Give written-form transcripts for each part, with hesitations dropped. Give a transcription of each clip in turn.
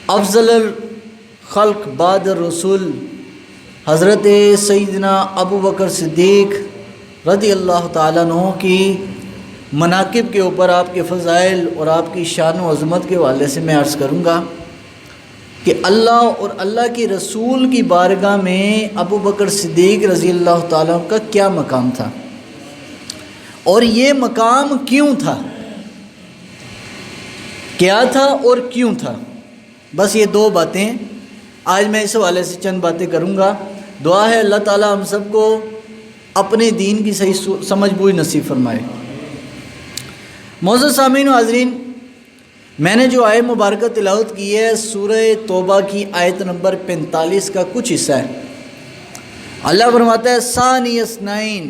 افضل الخلق بعد الرسول حضرت سیدنا ابو بکر صدیق رضی اللہ تعالیٰ عنہ کی مناقب کے اوپر آپ کے فضائل اور آپ کی شان و عظمت کے حوالے سے میں عرض کروں گا کہ اللہ اور اللہ کی رسول کی بارگاہ میں ابو بکر صدیق رضی اللہ تعالیٰ عنہ کا کیا مقام تھا اور یہ مقام کیوں تھا، کیا تھا اور کیوں تھا. بس یہ دو باتیں آج میں اس حوالے سے چند باتیں کروں گا. دعا ہے اللہ تعالیٰ ہم سب کو اپنے دین کی صحیح سمجھ بوجھ نصیب فرمائے. معزز سامعین و حاضرین، میں نے جو آیت مبارکہ تلاوت کی ہے سورہ توبہ کی آیت نمبر 45 کا کچھ حصہ ہے. اللہ فرماتا ہے ثانی اثنین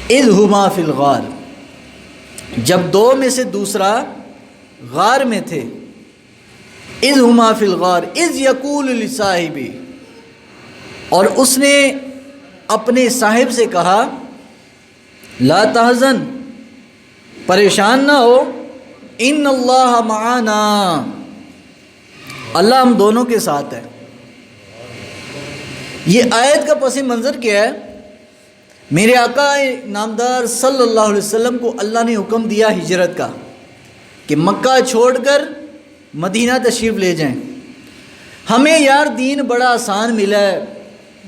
اذ ہما فی الغار، جب دو میں سے دوسرا غار میں تھے. اذ ہما فی الغار اذ یقول لصاحبہ، اور اس نے اپنے صاحب سے کہا لا تحزن، پریشان نہ ہو، ان اللہ معنا، اللہ ہم دونوں کے ساتھ ہے. یہ آیت کا پس منظر کیا ہے؟ میرے آقا نامدار صلی اللہ علیہ وسلم کو اللہ نے حکم دیا ہجرت کا کہ مکہ چھوڑ کر مدینہ تشریف لے جائیں. ہمیں یار دین بڑا آسان ملا ہے،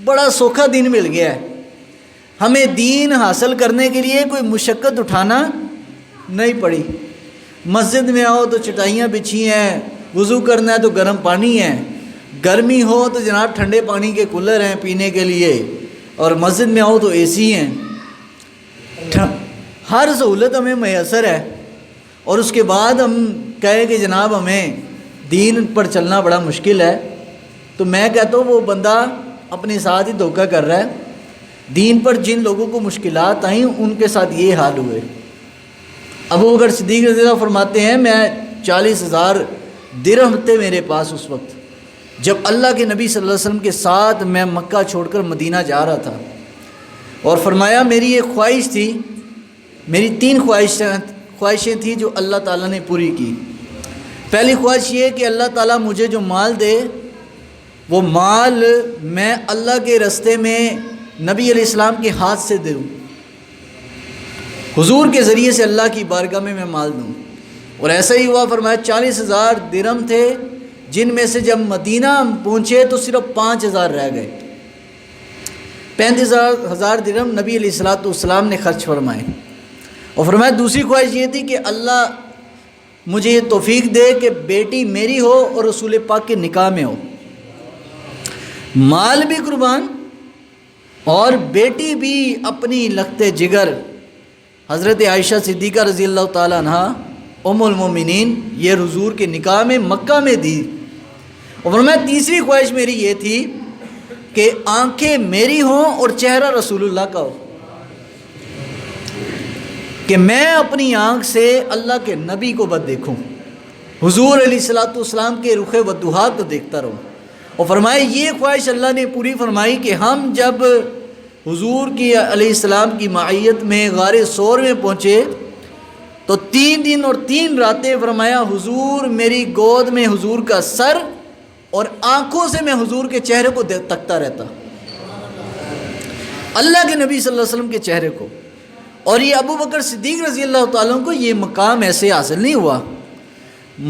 بڑا سوکھا دین مل گیا ہے. ہمیں دین حاصل کرنے کے لیے کوئی مشقت اٹھانا نہیں پڑی. مسجد میں آؤ تو چٹائیاں بچھی ہیں، وضو کرنا ہے تو گرم پانی ہے، گرمی ہو تو جناب ٹھنڈے پانی کے کولر ہیں پینے کے لیے، اور مسجد میں آؤ تو اے سی ہیں. ہر سہولت ہمیں میسر ہے، اور اس کے بعد ہم کہیں کہ جناب ہمیں دین پر چلنا بڑا مشکل ہے. تو میں کہتا ہوں وہ بندہ اپنے ساتھ ہی دھوکہ کر رہا ہے. دین پر جن لوگوں کو مشکلات آئیں ان کے ساتھ یہ حال ہوئے. ابو بکر صدیق رضی اللہ فرماتے ہیں میں 40,000 درہم تھے میرے پاس اس وقت جب اللہ کے نبی صلی اللہ علیہ وسلم کے ساتھ میں مکہ چھوڑ کر مدینہ جا رہا تھا. اور فرمایا میری ایک خواہش تھی، میری 3 خواہشیں تھیں جو اللہ تعالیٰ نے پوری کی. پہلی خواہش یہ کہ اللہ تعالیٰ مجھے جو مال دے وہ مال میں اللہ کے راستے میں نبی علیہ السلام کے ہاتھ سے دوں، حضور کے ذریعے سے اللہ کی بارگاہ میں مال دوں. اور ایسا ہی ہوا. فرمایا 40,000 درہم تھے جن میں سے جب مدینہ پہنچے تو صرف 5,000 رہ گئے. 35,000 درہم نبی علیہ السلام نے خرچ فرمائے. اور فرمایا دوسری خواہش یہ تھی کہ اللہ مجھے یہ توفیق دے کہ بیٹی میری ہو اور رسول پاک کے نکاح میں ہو. مال بھی قربان اور بیٹی بھی اپنی لخت جگر حضرت عائشہ صدیقہ رضی اللہ تعالیٰ عنہ ام المومنین یہ حضور کے نکاح میں مکہ میں دی. اور فرمایا تیسری خواہش میری یہ تھی کہ آنکھیں میری ہوں اور چہرہ رسول اللہ کا ہو، کہ میں اپنی آنکھ سے اللہ کے نبی کو بس دیکھوں، حضور علیہ السلام کے رخ وضحا کو دیکھتا رہوں. اور فرمایا یہ خواہش اللہ نے پوری فرمائی کہ ہم جب حضور کی علیہ السلام کی معیت میں غار ثور میں پہنچے تو 3 دن اور 3 راتیں فرمایا حضور میری گود میں حضور کا سر اور آنکھوں سے میں حضور کے چہرے کو تکتا رہتا، اللہ کے نبی صلی اللہ علیہ وسلم کے چہرے کو. اور یہ ابو بکر صدیق رضی اللہ تعالیٰ کو یہ مقام ایسے حاصل نہیں ہوا.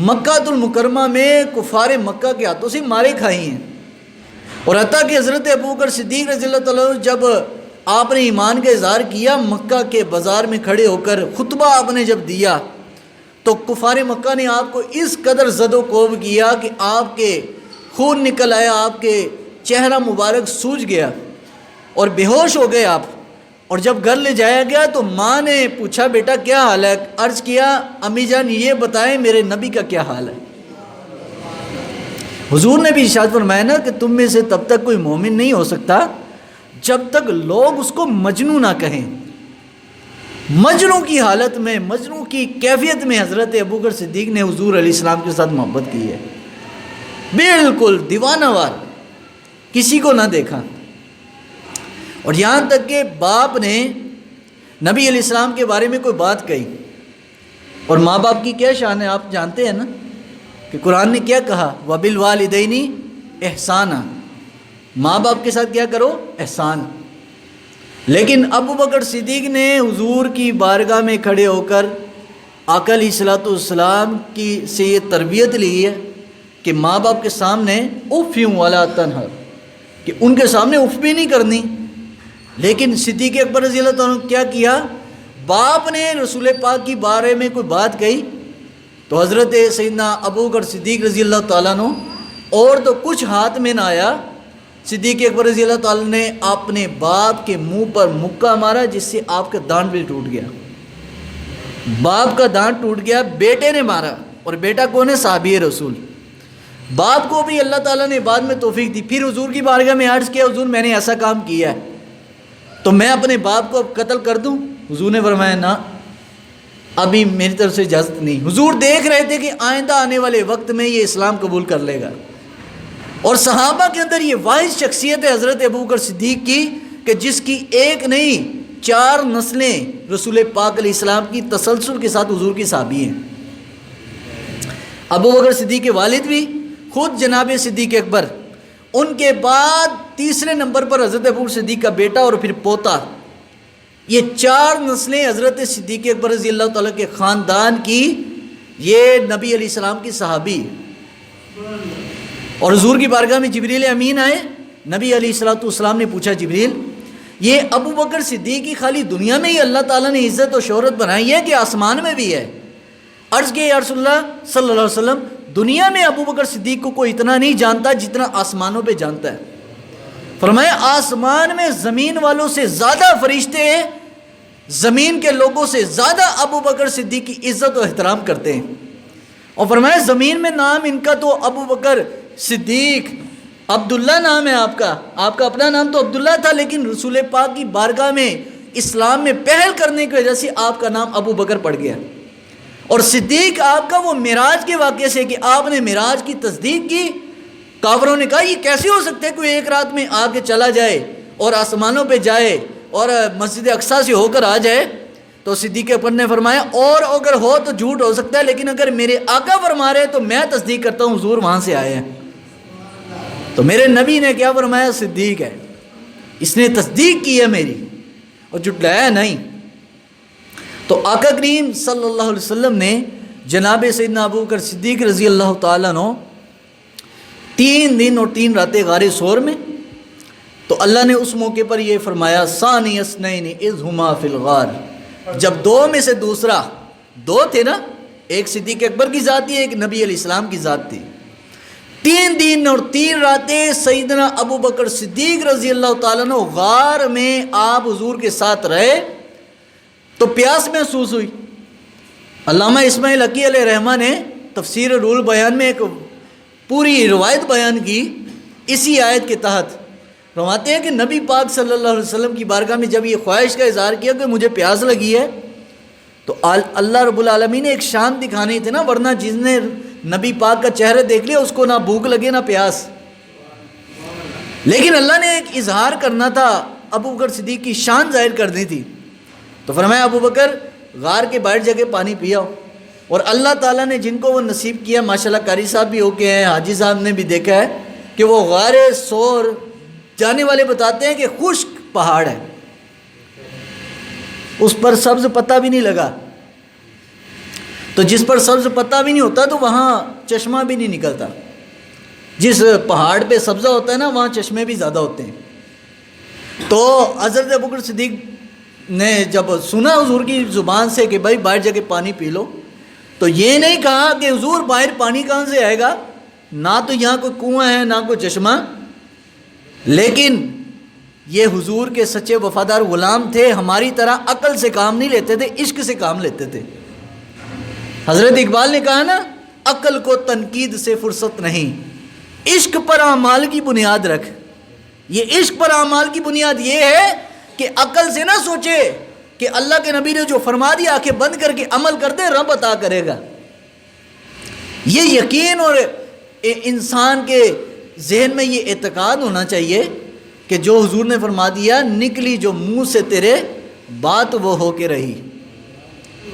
مکہ المکرمہ میں کفار مکہ کے ہاتھوں سے مارے کھائی ہیں. اور حتیٰ کہ حضرت ابو بکر صدیق رضی اللہ تعالیٰ جب آپ نے ایمان کا اظہار کیا مکہ کے بازار میں کھڑے ہو کر خطبہ آپ نے جب دیا تو کفار مکہ نے آپ کو اس قدر زد و کوب کیا کہ آپ کے خون نکل آیا، آپ کے چہرہ مبارک سوج گیا اور بے ہوش ہو گئے آپ. اور جب گھر لے جایا گیا تو ماں نے پوچھا بیٹا کیا حال ہے؟ عرض کیا امی جان یہ بتائیں میرے نبی کا کیا حال ہے. حضور نے بھی ارشاد فرمایا نا کہ تم میں سے تب تک کوئی مومن نہیں ہو سکتا جب تک لوگ اس کو مجنوں نہ کہیں. مجنوں کی حالت میں، مجنوں کی کیفیت میں حضرت ابوبکر صدیق نے حضور علیہ السلام کے ساتھ محبت کی ہے، بالکل دیوانہ وار، کسی کو نہ دیکھا. اور یہاں تک کہ باپ نے نبی علیہ السلام کے بارے میں کوئی بات کہی، اور ماں باپ کی کیا شان ہے آپ جانتے ہیں نا، کہ کہ قرآن نے کیا کہا وَبِالْوَالِدَيْنِ احسانا، ماں باپ کے ساتھ کیا کرو؟ احسان۔ لیکن ابو بکر صدیق نے حضور کی بارگاہ میں کھڑے ہو کر آقا علیہ الصلوۃ والسلام کی سے یہ تربیت لی ہے کہ ماں باپ کے سامنے اف یوں ولا تنہر، کہ ان کے سامنے اف بھی نہیں کرنی۔ لیکن صدیق اکبر رضی اللہ تعالیٰ نے کیا کیا؟ باپ نے رسول پاک کی بارے میں کوئی بات کہی تو حضرت سیدنا ابو بکر صدیق رضی اللہ تعالیٰ عنہ اور تو کچھ ہاتھ میں نہ آیا، صدیق اکبر رضی اللہ تعالیٰ نے اپنے باپ کے منہ پر مکہ مارا جس سے آپ کا دانت بھی ٹوٹ گیا۔ باپ کا دانت ٹوٹ گیا، بیٹے نے مارا، اور بیٹا کون ہے؟ صحابی رسول۔ باپ کو بھی اللہ تعالیٰ نے بعد میں توفیق دی، پھر حضور کی بارگاہ میں عرض کیا حضور میں نے ایسا کام کیا ہے تو میں اپنے باپ کو اب قتل کر دوں؟ حضور نے فرمایا نہ، ابھی میری طرف سے اجازت نہیں۔ حضور دیکھ رہے تھے کہ آئندہ آنے والے وقت میں یہ اسلام قبول کر لے گا، اور صحابہ کے اندر یہ واحد شخصیت ہے حضرت ابو بکر صدیق کی کہ جس کی ایک نہیں 4 نسلیں رسول پاک علیہ السلام کی تسلسل کے ساتھ حضور کی صحابی ہیں۔ ابو بکر صدیق کے والد بھی خود جناب صدیق اکبر، ان کے بعد تیسرے نمبر پر حضرت ابو بکر صدیق کا بیٹا اور پھر پوتا، یہ 4 نسلیں حضرت صدیق اکبر رضی اللہ تعالیٰ کے خاندان کی، یہ نبی علیہ السلام کی صحابی۔ اور حضور کی بارگاہ میں جبریل امین آئے، نبی علیہ السلام نے پوچھا جبریل یہ ابو بکر صدیق کی خالی دنیا میں ہی اللہ تعالیٰ نے عزت و شہرت بنائی ہے کہ آسمان میں بھی ہے؟ عرض کیا یا رسول اللہ صلی اللہ علیہ وسلم دنیا میں ابو بکر صدیق کو کوئی اتنا نہیں جانتا جتنا آسمانوں پہ جانتا ہے۔ فرمایا آسمان میں زمین والوں سے زیادہ فرشتے ہیں، زمین کے لوگوں سے زیادہ ابو بکر صدیق کی عزت و احترام کرتے ہیں۔ اور فرمایا زمین میں نام ان کا تو ابو بکر صدیق، عبداللہ نام ہے آپ کا اپنا نام تو عبداللہ تھا، لیکن رسول پاک کی بارگاہ میں اسلام میں پہل کرنے کی وجہ سے آپ کا نام ابو بکر پڑ گیا۔ اور صدیق آپ کا وہ معراج کے واقعے سے کہ آپ نے معراج کی تصدیق کی، کافروں نے کہا یہ کیسے ہو سکتا ہے کوئی ایک رات میں آ کے چلا جائے اور آسمانوں پہ جائے اور مسجد اقصیٰ سے ہو کر آ جائے؟ تو صدیق اکبر نے فرمایا اور اگر ہو تو جھوٹ ہو سکتا ہے، لیکن اگر میرے آقا فرما رہے تو میں تصدیق کرتا ہوں حضور وہاں سے آئے ہیں۔ تو میرے نبی نے کیا فرمایا؟ صدیق ہے، اس نے تصدیق کی ہے میری اور جھٹلایا نہیں۔ تو آقا کریم صلی اللہ علیہ وسلم نے جناب سیدنا ابو بکر صدیق رضی اللہ تعالیٰ عنہ 3 دن اور 3 راتیں غار ثور میں، تو اللہ نے اس موقع پر یہ فرمایا ثانی اثنین اذ ہما فی الغار، جب 2 میں سے دوسرا، 2 تھے نا، ایک صدیق اکبر کی ذات تھی، ایک نبی علیہ السلام کی ذات تھی، 3 دن اور 3 راتیں سیدنا ابو بکر صدیق رضی اللہ تعالیٰ عنہ غار میں آپ حضور کے ساتھ رہے تو پیاس محسوس ہوئی۔ علامہ اسماعیل حقی علیہ رحمہ نے تفسیر رول بیان میں ایک پوری روایت بیان کی اسی آیت کے تحت۔ فرماتے ہیں کہ نبی پاک صلی اللہ علیہ وسلم کی بارگاہ میں جب یہ خواہش کا اظہار کیا کہ مجھے پیاس لگی ہے، تو اللہ رب العالمین نے ایک شان دکھانے تھے نا، ورنہ جس نے نبی پاک کا چہرہ دیکھ لیا اس کو نہ بھوک لگے نہ پیاس، لیکن اللہ نے ایک اظہار کرنا تھا، ابو بکر صدیق کی شان ظاہر کرنی تھی۔ تو فرمایا ابو بکر غار کے باہر جا کے پانی پیا، اور اللہ تعالیٰ نے جن کو وہ نصیب کیا، ماشاءاللہ قاری صاحب بھی ہو کے ہیں، حاجی صاحب نے بھی دیکھا ہے کہ وہ غار ثور جانے والے بتاتے ہیں کہ خشک پہاڑ ہے، اس پر سبز پتا بھی نہیں لگا، تو جس پر سبز پتا بھی نہیں ہوتا تو وہاں چشمہ بھی نہیں نکلتا، جس پہاڑ پہ سبزہ ہوتا ہے نا وہاں چشمے بھی زیادہ ہوتے ہیں۔ تو حضرت ابو بکر صدیق نے جب سنا حضور کی زبان سے کہ بھائی باہر جا کے پانی پی لو، تو یہ نہیں کہا کہ حضور باہر پانی کہاں سے آئے گا، نہ تو یہاں کوئی کنواں ہے نہ کوئی چشمہ، لیکن یہ حضور کے سچے وفادار غلام تھے، ہماری طرح عقل سے کام نہیں لیتے تھے، عشق سے کام لیتے تھے۔ حضرت اقبال نے کہا نا عقل کو تنقید سے فرصت نہیں، عشق پر اعمال کی بنیاد رکھ۔ یہ عشق پر اعمال کی بنیاد یہ ہے کہ عقل سے نہ سوچے کہ اللہ کے نبی نے جو فرما دیا آنکھیں بند کر کے عمل کر دے رب عطا کرے گا۔ یہ یقین اور انسان کے ذہن میں یہ اعتقاد ہونا چاہیے کہ جو حضور نے فرما دیا نکلی جو منہ سے تیرے بات وہ ہو کے رہی،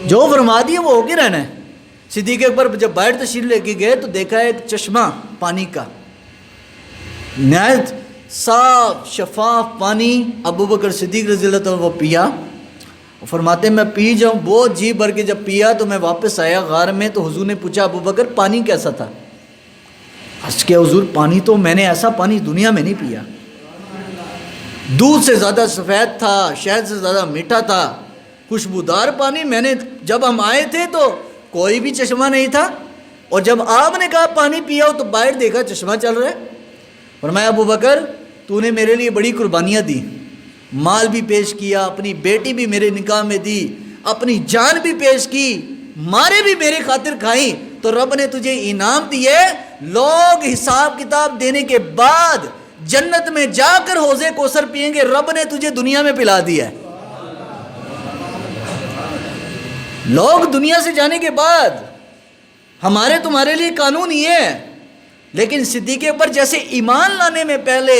جو فرما دیا وہ ہو کے رہنا ہے۔ صدیق اکبر جب باہر تشریف لے کے گئے تو دیکھا ایک چشمہ پانی کا، نہایت صاف شفاف پانی ابو بکر صدیق رضی اللہ عنہ وہ پیا، فرماتے میں پی جاؤں، بہت جی بھر کے جب پیا تو میں واپس آیا غار میں تو حضور نے پوچھا ابو بکر پانی کیسا تھا؟ عرض کیا حضور پانی تو میں نے ایسا پانی دنیا میں نہیں پیا، دودھ سے زیادہ سفید تھا، شہد سے زیادہ میٹھا تھا، خوشبودار پانی، میں نے جب ہم آئے تھے تو کوئی بھی چشمہ نہیں تھا، اور جب آپ نے کہا پانی پیا ہو تو باہر دیکھا چشمہ چل رہا ہے۔ فرمایا ابو بکر تو نے میرے لیے بڑی قربانیاں دی، مال بھی پیش کیا، اپنی بیٹی بھی میرے نکاح میں دی، اپنی جان بھی پیش کی، مارے بھی میرے خاطر کھائیں، تو رب نے تجھے انعام دیے، لوگ حساب کتاب دینے کے بعد جنت میں جا کر حوض کوثر پئیں گے، رب نے تجھے دنیا میں پلا دیا ہے۔ لوگ دنیا سے جانے کے بعد ہمارے تمہارے لیے قانون یہ ہے، لیکن صدیق اکبر جیسے ایمان لانے میں پہلے،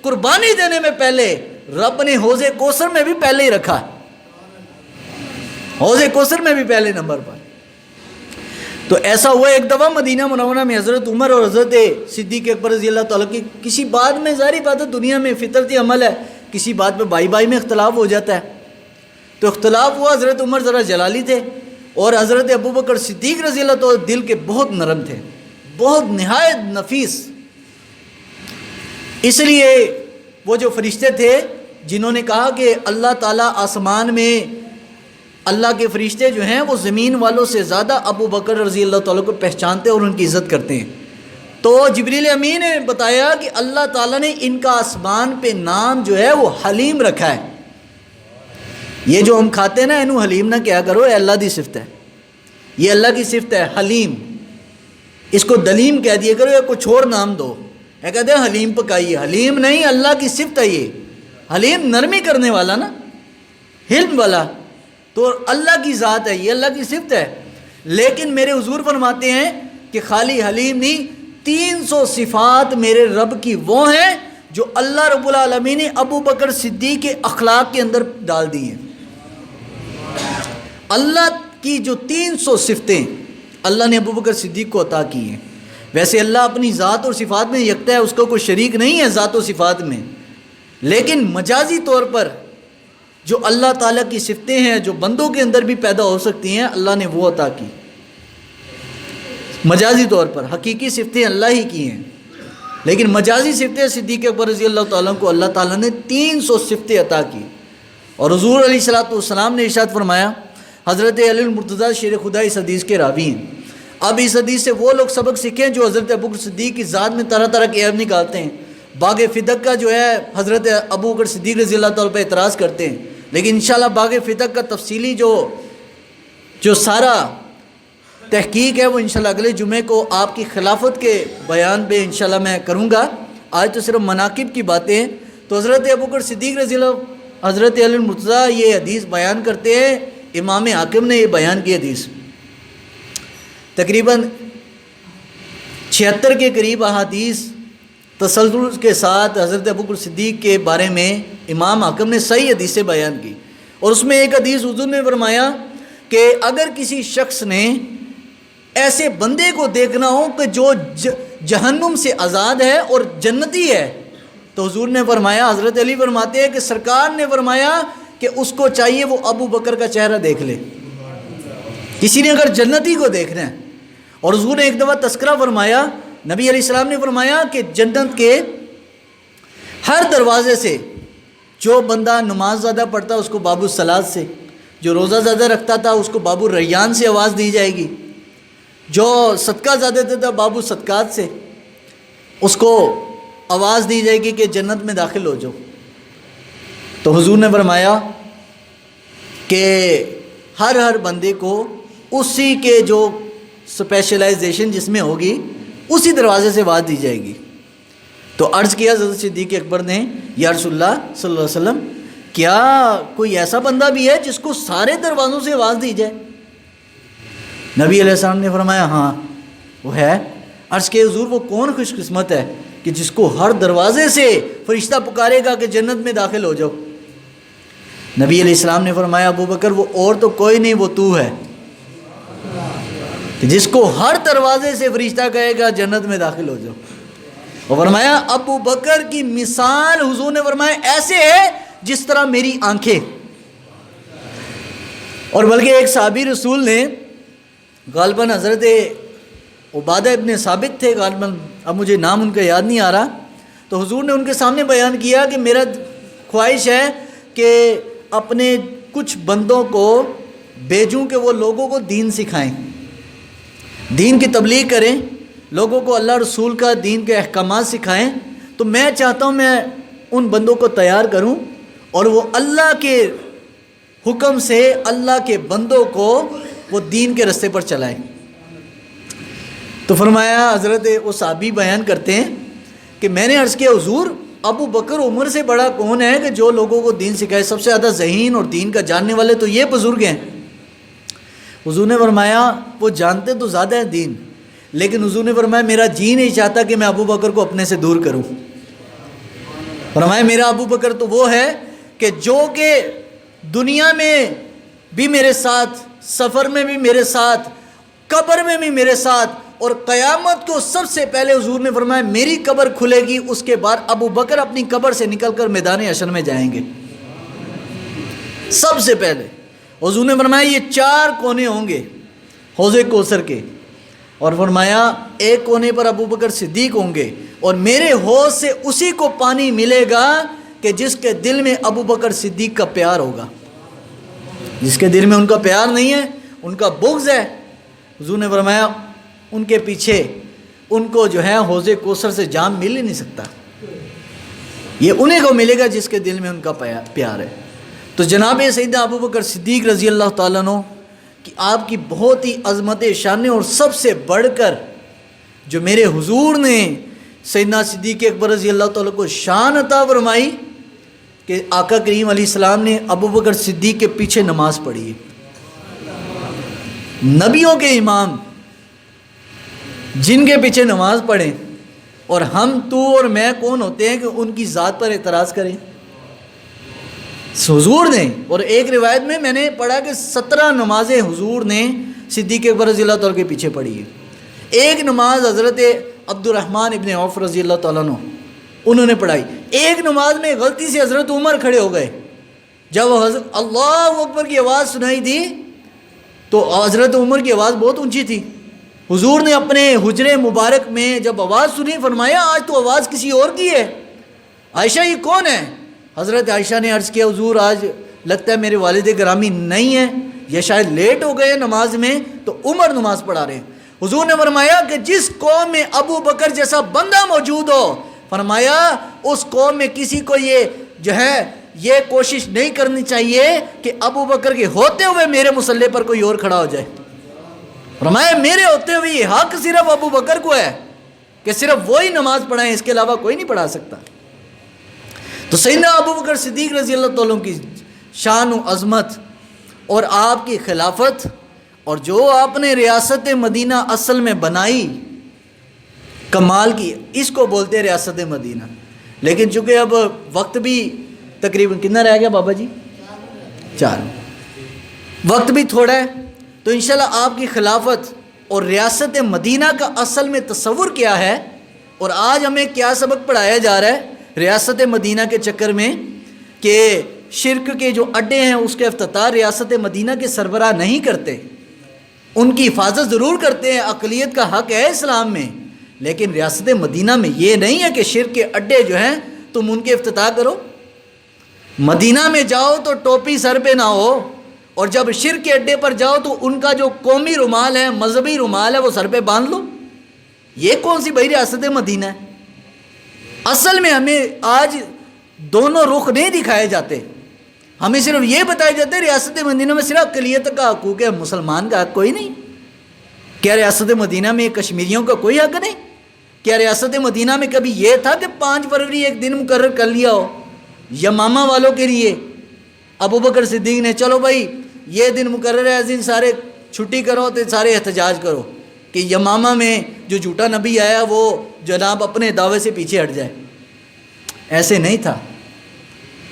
قربانی دینے میں پہلے، رب نے حوض کوثر میں بھی پہلے ہی رکھا، حوض کوثر میں بھی پہلے نمبر پر۔ تو ایسا ہوا ایک دفعہ مدینہ منورہ میں حضرت عمر اور حضرت صدیق اکبر رضی اللہ تعالیٰ کی کسی بات میں، ظاہری بات ہے دنیا میں فطرتی عمل ہے، کسی بات پہ بھائی بھائی میں اختلاف ہو جاتا ہے، تو اختلاف ہوا، حضرت عمر ذرا جلالی تھے اور حضرت ابو بکر صدیق رضی اللہ تعالیٰ دل کے بہت نرم تھے، بہت نہایت نفیس، اس لیے وہ جو فرشتے تھے جنہوں نے کہا کہ اللہ تعالیٰ آسمان میں، اللہ کے فرشتے جو ہیں وہ زمین والوں سے زیادہ ابو بکر رضی اللہ تعالیٰ کو پہچانتے اور ان کی عزت کرتے ہیں، تو جبریل امین نے بتایا کہ اللہ تعالیٰ نے ان کا آسمان پہ نام جو ہے وہ حلیم رکھا ہے۔ یہ جو ہم کھاتے ہیں نا انہوں حلیم نہ کیا کرو، یہ اللہ کی صفت ہے، یہ اللہ کی صفت ہے حلیم، اس کو دلیم کہہ دیا کرو یا کچھ اور نام دو، یہ کہتے ہیں حلیم پکائیے، حلیم نہیں، اللہ کی صفت ہے یہ، حلیم نرمی کرنے والا نا، حلم والا، تو اللہ کی ذات ہے، یہ اللہ کی صفت ہے۔ لیکن میرے حضور فرماتے ہیں کہ خالی حلیم نہیں، 300 صفات میرے رب کی وہ ہیں جو اللہ رب العالمین نے ابو بکر صدیق کے اخلاق کے اندر ڈال دی ہیں۔ اللہ کی جو 300 صفتیں اللہ نے ابو بکر صدیق کو عطا کی ہیں، ویسے اللہ اپنی ذات اور صفات میں یکتا ہے، اس کا کوئی شریک نہیں ہے ذات و صفات میں، لیکن مجازی طور پر جو اللہ تعالیٰ کی صفتیں ہیں جو بندوں کے اندر بھی پیدا ہو سکتی ہیں، اللہ نے وہ عطا کی مجازی طور پر، حقیقی صفتیں اللہ ہی کی ہیں، لیکن مجازی صفتیں صدیق اکبر رضی اللہ تعالیٰ کو اللہ تعالیٰ نے 300 صفتیں عطا کی۔ اور حضور علیہ الصلوۃ والسلام نے ارشاد فرمایا، حضرت علی المرتضیٰ شیر خدا اس حدیث کے راوی ہیں، اب اس حدیث سے وہ لوگ سبق سیکھیں جو حضرت ابو بکر صدیق کی ذات میں طرح طرح کے عیب نکالتے ہیں، باغ فدق کا جو ہے حضرت ابو بکر صدیق رضی اللہ تعالیٰ پہ اعتراض کرتے ہیں، لیکن انشاءاللہ باغ فدق کا تفصیلی جو سارا تحقیق ہے وہ انشاءاللہ اگلے جمعے کو آپ کی خلافت کے بیان پہ انشاءاللہ میں کروں گا، آج تو صرف مناقب کی باتیں ہیں۔ تو حضرت ابو بکر صدیق رضی اللہ، حضرت علی المرتضیٰ یہ حدیث بیان کرتے ہیں، امام حاکم نے یہ بیان کی حدیث، تقریباً 76 کے قریب احادیث تسلسل کے ساتھ حضرت ابو بکر صدیق کے بارے میں امام حاکم نے صحیح حدیثیں بیان کی، اور اس میں ایک حدیث حضور نے فرمایا کہ اگر کسی شخص نے ایسے بندے کو دیکھنا ہو کہ جو جہنم سے آزاد ہے اور جنتی ہے، تو حضور نے فرمایا، حضرت علی فرماتے ہیں کہ سرکار نے فرمایا کہ اس کو چاہیے وہ ابو بکر کا چہرہ دیکھ لے، کسی نے اگر جنتی کو دیکھنا ہے۔ اور حضور نے ایک دفعہ تذکرہ فرمایا، نبی علیہ السلام نے فرمایا کہ جنت کے ہر دروازے سے جو بندہ نماز زیادہ پڑھتا اس کو باب الصلاۃ سے، جو روزہ زیادہ رکھتا تھا اس کو باب الریان سے آواز دی جائے گی، جو صدقہ زیادہ دیتا تھا باب الصدقات سے اس کو آواز دی جائے گی کہ جنت میں داخل ہو جاؤ۔ تو حضور نے فرمایا کہ ہر بندے کو اسی کے جو اسپیشلائزیشن جس میں ہوگی اسی دروازے سے آواز دی جائے گی۔ تو عرض کیا حضرت صدیق اکبر نے، یا رسول اللہ صلی اللہ علیہ وسلم کیا کوئی ایسا بندہ بھی ہے جس کو سارے دروازوں سے آواز دی جائے؟ نبی علیہ السلام نے فرمایا ہاں وہ ہے۔ عرض کہ حضور وہ کون خوش قسمت ہے کہ جس کو ہر دروازے سے فرشتہ پکارے گا کہ جنت میں داخل ہو جاؤ؟ نبی علیہ السلام نے فرمایا ابو بکر وہ اور تو کوئی نہیں، وہ تو ہے۔ کہ جس کو ہر دروازے سے فرشتہ کہے گا جنت میں داخل ہو جاؤ. اور فرمایا ابو بکر کی مثال حضور نے فرمایا ایسے ہے جس طرح میری آنکھیں. اور بلکہ ایک صحابی رسول نے غالباً حضرت عبادہ ابن ثابت تھے غالباً، اب مجھے نام ان کا یاد نہیں آ رہا، تو حضور نے ان کے سامنے بیان کیا کہ میرا خواہش ہے کہ اپنے کچھ بندوں کو بھیجوں کہ وہ لوگوں کو دین سکھائیں، دین کی تبلیغ کریں، لوگوں کو اللہ رسول کا دین کے احکامات سکھائیں. تو میں چاہتا ہوں میں ان بندوں کو تیار کروں اور وہ اللہ کے حکم سے اللہ کے بندوں کو وہ دین کے رستے پر چلائیں. تو فرمایا حضرت وہ صحابی بیان کرتے ہیں کہ میں نے عرض کیا حضور ابو بکر عمر سے بڑا کون ہے کہ جو لوگوں کو دین سکھائے؟ سب سے زیادہ ذہین اور دین کا جاننے والے تو یہ بزرگ ہیں. حضور نے فرمایا وہ جانتے تو زیادہ ہیں دین، لیکن حضور نے فرمایا میرا جی نہیں چاہتا کہ میں ابو بکر کو اپنے سے دور کروں. فرمایا میرا ابو بکر تو وہ ہے کہ جو کہ دنیا میں بھی میرے ساتھ، سفر میں بھی میرے ساتھ، قبر میں بھی میرے ساتھ، اور قیامت کو سب سے پہلے حضور نے فرمایا میری قبر کھلے گی، اس کے بعد ابو بکر اپنی قبر سے نکل کر میدان حشر میں جائیں گے سب سے پہلے. حضور نے فرمایا یہ 4 کونے ہوں گے حوض کوثر کے، اور فرمایا ایک کونے پر ابو بکر صدیق ہوں گے، اور میرے حوض سے اسی کو پانی ملے گا کہ جس کے دل میں ابو بکر صدیق کا پیار ہوگا. جس کے دل میں ان کا پیار نہیں ہے، ان کا بغض ہے، حضور نے فرمایا ان کے پیچھے ان کو جو ہے حوض کوثر سے جام مل ہی نہیں سکتا. یہ انہیں کو ملے گا جس کے دل میں ان کا پیار ہے. تو جناب سیدنا ابو بکر صدیق رضی اللہ تعالیٰ عنہ کہ آپ کی بہت ہی عظمت شان ہے، اور سب سے بڑھ کر جو میرے حضور نے سیدنا صدیق اکبر رضی اللہ تعالیٰ کو شان عطا فرمائی کہ آقا کریم علیہ السلام نے ابو بکر صدیق کے پیچھے نماز پڑھی ہے. نبیوں کے امام جن کے پیچھے نماز پڑھیں، اور ہم تو اور میں کون ہوتے ہیں کہ ان کی ذات پر اعتراض کریں؟ حضور نے، اور ایک روایت میں نے پڑھا کہ 17 نمازیں حضور نے صدیق اکبر رضی اللہ تعالیٰ کے پیچھے پڑھی ہے. ایک نماز حضرت عبد الرحمن ابن عوف رضی اللہ تعالیٰ عنہ انہوں نے پڑھائی. ایک نماز میں غلطی سے حضرت عمر کھڑے ہو گئے، جب حضرت اللہ اکبر کی آواز سنائی دی تو حضرت عمر کی آواز بہت اونچی تھی. حضور نے اپنے حجرے مبارک میں جب آواز سنی فرمایا آج تو آواز کسی اور کی ہے. عائشہ یہ کون ہے؟ حضرت عائشہ نے عرض کیا حضور آج لگتا ہے میرے والد گرامی نہیں ہیں، یہ شاید لیٹ ہو گئے نماز میں، تو عمر نماز پڑھا رہے ہیں. حضور نے فرمایا کہ جس قوم میں ابو بکر جیسا بندہ موجود ہو، فرمایا اس قوم میں کسی کو یہ جو ہے یہ کوشش نہیں کرنی چاہیے کہ ابو بکر کے ہوتے ہوئے میرے مصلی پر کوئی اور کھڑا ہو جائے. فرمایا میرے ہوتے ہوئے یہ حق صرف ابو بکر کو ہے کہ صرف وہی نماز پڑھائیں، اس کے علاوہ کوئی نہیں پڑھا سکتا. تو سیدنا ابو بکر صدیق رضی اللہ تعالیٰ کی شان و عظمت اور آپ کی خلافت، اور جو آپ نے ریاست مدینہ اصل میں بنائی کمال کی، اس کو بولتے ہیں ریاست مدینہ. لیکن چونکہ اب وقت بھی تقریباً کتنا رہ گیا بابا جی؟ 4، وقت بھی تھوڑا ہے، تو انشاءاللہ آپ کی خلافت اور ریاست مدینہ کا اصل میں تصور کیا ہے، اور آج ہمیں کیا سبق پڑھایا جا رہا ہے ریاست مدینہ کے چکر میں، کہ شرک کے جو اڈے ہیں اس کے افتتاح ریاست مدینہ کے سربراہ نہیں کرتے، ان کی حفاظت ضرور کرتے ہیں، اقلیت کا حق ہے اسلام میں، لیکن ریاست مدینہ میں یہ نہیں ہے کہ شرک کے اڈے جو ہیں تم ان کے افتتاح کرو. مدینہ میں جاؤ تو ٹوپی سر پہ نہ ہو، اور جب شرک کے اڈے پر جاؤ تو ان کا جو قومی رومال ہے، مذہبی رومال ہے، وہ سر پہ باندھ لو. یہ کون سی بھائی ریاست مدینہ ہے؟ اصل میں ہمیں آج دونوں رخ نہیں دکھائے جاتے، ہمیں صرف یہ بتایا جاتا ہے ریاست مدینہ میں صرف اقلیت کا حقوق ہے، مسلمان کا حق کوئی نہیں. کیا ریاست مدینہ میں کشمیریوں کا کوئی حق نہیں؟ کیا ریاست مدینہ میں کبھی یہ تھا کہ 5 فروری ایک دن مقرر کر لیا ہو یمامہ والوں کے لیے؟ ابو بکر صدیق نے چلو بھائی یہ دن مقرر ہے، اس دن سارے چھٹی کرو تو سارے احتجاج کرو کہ یمامہ میں جو جھوٹا نبی آیا وہ جناب اپنے دعوے سے پیچھے ہٹ جائے. ایسے نہیں تھا.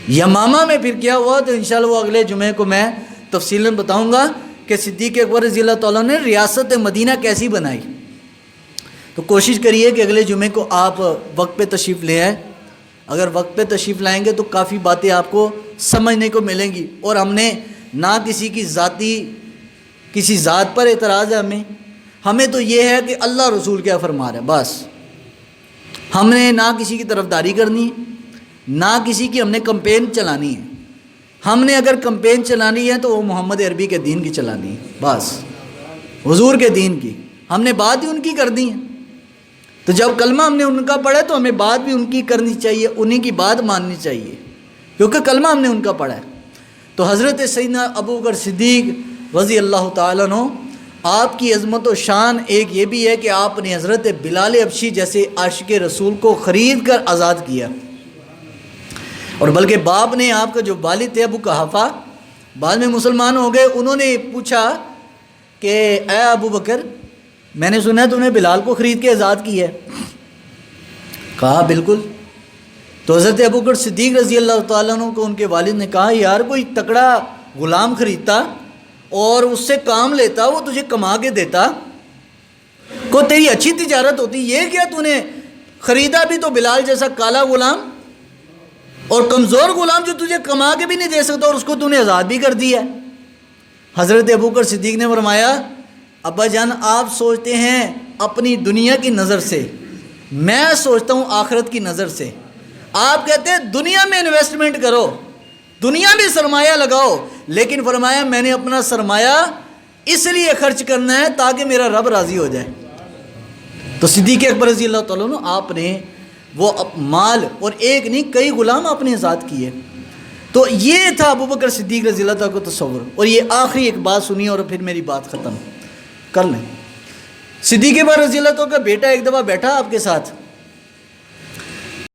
یمامہ میں پھر کیا ہوا تو انشاءاللہ وہ اگلے جمعے کو میں تفصیلاً بتاؤں گا کہ صدیق اکبر رضی اللہ تعالیٰ نے ریاست مدینہ کیسی بنائی، تو کوشش کریے کہ اگلے جمعے کو آپ وقت پہ تشریف لے آئیں۔ اگر وقت پہ تشریف لائیں گے تو کافی باتیں آپ کو سمجھنے کو ملیں گی۔ اور ہم نے نہ کسی ذات پر اعتراض ہے، ہمیں تو یہ ہے کہ اللہ رسول کیا فرما رہے ہیں، بس ہم نے نہ کسی کی طرفداری کرنی ہے، نہ کسی کی ہم نے کمپین چلانی ہے۔ ہم نے اگر کمپین چلانی ہے تو وہ محمد عربی کے دین کی چلانی ہے، بس حضور کے دین کی، ہم نے بات ہی ان کی کرنی ہے۔ تو جب کلمہ ہم نے ان کا پڑھا تو ہمیں بات بھی ان کی کرنی چاہیے، انہی کی بات ماننی چاہیے، کیونکہ کلمہ ہم نے ان کا پڑھا ہے۔ تو حضرت سیدنا ابوبکر صدیق رضی اللہ تعالیٰ عنہ، آپ کی عظمت و شان ایک یہ بھی ہے کہ آپ نے حضرت بلال حبشی جیسے عاشق رسول کو خرید کر آزاد کیا، اور بلکہ باپ نے، آپ کا جو والد تھے ابو قحافہ، بعد میں مسلمان ہو گئے، انہوں نے پوچھا کہ اے ابو بکر، میں نے سنا ہے تم نے بلال کو خرید کے آزاد کیا ہے؟ کہا بالکل۔ تو حضرت ابوبکر صدیق رضی اللہ تعالیٰ عنہ کو ان کے والد نے کہا، یار کوئی تکڑا غلام خریدتا اور اس سے کام لیتا، وہ تجھے کما کے دیتا، کو تیری اچھی تجارت ہوتی، یہ کیا تو نے خریدا بھی تو بلال جیسا کالا غلام اور کمزور غلام جو تجھے کما کے بھی نہیں دے سکتا، اور اس کو تو نے آزاد بھی کر دیا۔ حضرت ابوبکر صدیق نے فرمایا، ابا جان آپ سوچتے ہیں اپنی دنیا کی نظر سے، میں سوچتا ہوں آخرت کی نظر سے۔ آپ کہتے ہیں دنیا میں انویسٹمنٹ کرو، دنیا میں سرمایہ لگاؤ، لیکن فرمایا میں نے اپنا سرمایہ اس لیے خرچ کرنا ہے تاکہ میرا رب راضی ہو جائے۔ تو صدیق اکبر رضی اللہ تعالیٰ عنہ، آپ نے وہ مال اور ایک نہیں کئی غلام آپ نے آزاد کیے۔ تو یہ تھا ابوبکر صدیق رضی اللہ تعالیٰ کو تصور۔ اور یہ آخری ایک بات سنی اور پھر میری بات ختم کر لیں۔ صدیق اکبر رضی اللہ تعالیٰ کا بیٹا ایک دفعہ بیٹھا آپ کے ساتھ،